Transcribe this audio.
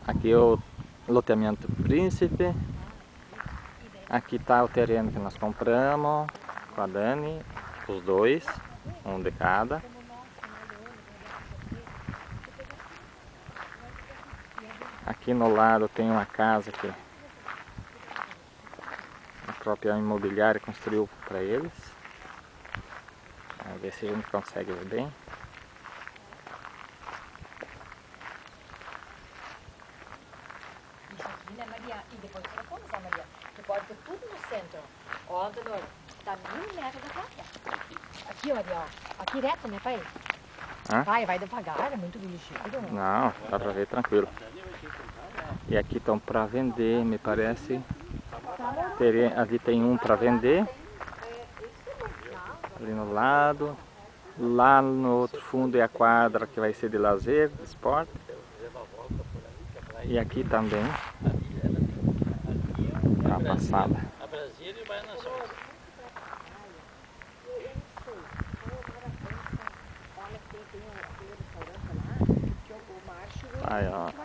Aqui é o loteamento Príncipe. Aqui está o terreno que nós compramos com a Dani, os dois, um de cada. Aqui no lado tem uma casa que a própria imobiliária construiu para eles. Vamos ver se a gente consegue ver bem. Isso aqui, né, Maria? E depois tu vai começar, Maria. Tu pode ter tudo no centro. Ó, Dolores, tá 1.000 metros da praia. Aqui, Maria, ó. Aqui reto, né, pai? Hã? Pai, vai devagar, é muito dirigido. Não, dá pra ver tranquilo. E aqui estão para vender, me parece. Ali tem um para vender. Ali no lado. Lá no outro fundo é a quadra que vai ser de lazer, de esporte. E aqui também. Dá uma passada. A Brasília e vai na sorte. Aí, ó.